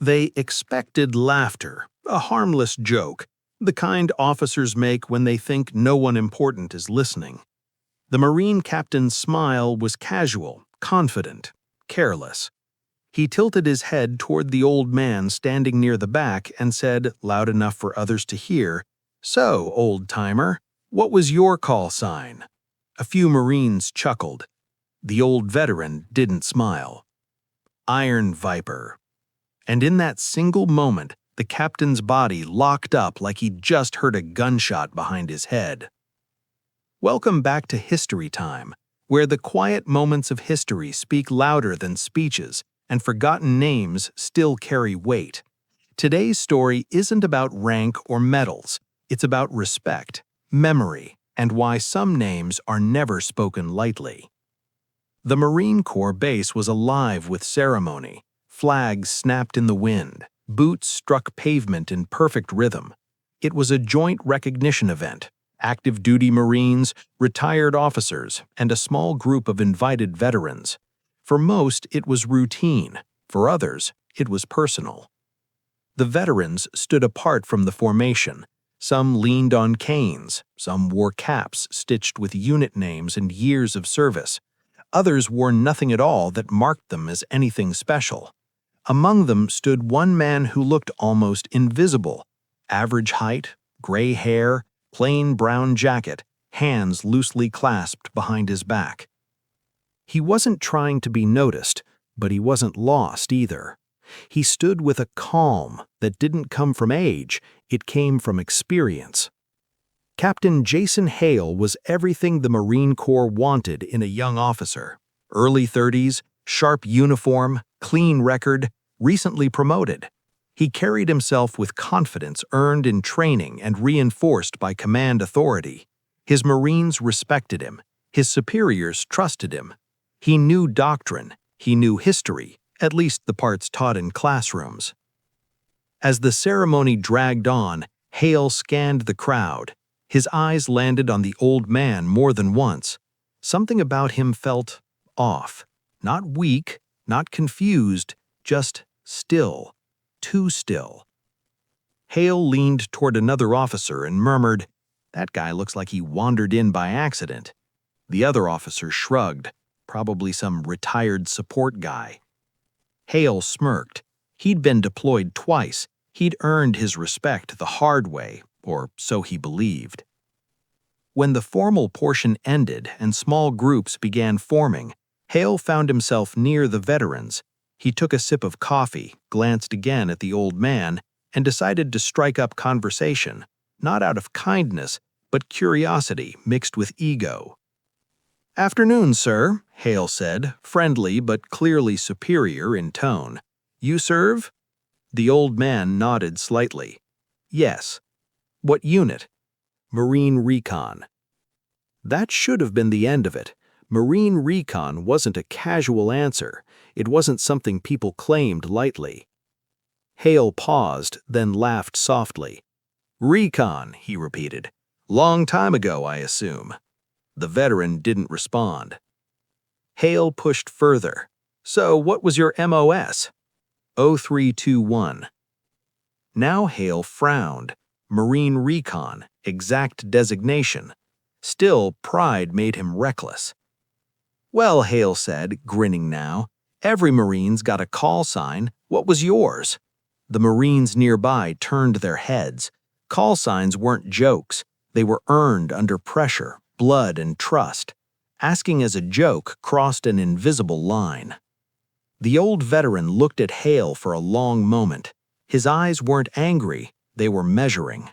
They expected laughter, a harmless joke, the kind officers make when they think no one important is listening. The Marine captain's smile was casual, confident, careless. He tilted his head toward the old man standing near the back and said, loud enough for others to hear, "So, old-timer, what was your call sign?" A few Marines chuckled. The old veteran didn't smile. "Iron Viper." And in that single moment, the captain's body locked up like he'd just heard a gunshot behind his head. Welcome back to History Time, where the quiet moments of history speak louder than speeches, and forgotten names still carry weight. Today's story isn't about rank or medals. It's about respect, memory, and why some names are never spoken lightly. The Marine Corps base was alive with ceremony. Flags snapped in the wind. Boots struck pavement in perfect rhythm. It was a joint recognition event. Active duty Marines, retired officers, and a small group of invited veterans. For most, it was routine. For others, it was personal. The veterans stood apart from the formation. Some leaned on canes. Some wore caps stitched with unit names and years of service. Others wore nothing at all that marked them as anything special. Among them stood one man who looked almost invisible. Average height, gray hair, plain brown jacket, hands loosely clasped behind his back. He wasn't trying to be noticed, but he wasn't lost either. He stood with a calm that didn't come from age, it came from experience. Captain Jason Hale was everything the Marine Corps wanted in a young officer. Early 30s, sharp uniform, clean record, recently promoted. He carried himself with confidence earned in training and reinforced by command authority. His Marines respected him. His superiors trusted him. He knew doctrine. He knew history, at least the parts taught in classrooms. As the ceremony dragged on, Hale scanned the crowd. His eyes landed on the old man more than once. Something about him felt off. Not weak, not confused, just still. Too still. Hale leaned toward another officer and murmured, "That guy looks like he wandered in by accident." The other officer shrugged, probably some retired support guy. Hale smirked. He'd been deployed twice. He'd earned his respect the hard way, or so he believed. When the formal portion ended and small groups began forming, Hale found himself near the veterans. He took a sip of coffee, glanced again at the old man, and decided to strike up conversation, not out of kindness, but curiosity mixed with ego. "Afternoon, sir," Hale said, friendly but clearly superior in tone. "You serve?" The old man nodded slightly. "Yes." "What unit?" "Marine Recon." That should have been the end of it. Marine Recon wasn't a casual answer. It wasn't something people claimed lightly. Hale paused, then laughed softly. "Recon," he repeated. "Long time ago, I assume." The veteran didn't respond. Hale pushed further. "So what was your MOS?" 0321. Now Hale frowned. Marine Recon, exact designation. Still, pride made him reckless. "Well," Hale said, grinning now, "every Marine's got a call sign. What was yours?" The Marines nearby turned their heads. Call signs weren't jokes. They were earned under pressure, blood, and trust. Asking as a joke crossed an invisible line. The old veteran looked at Hale for a long moment. His eyes weren't angry, they were measuring.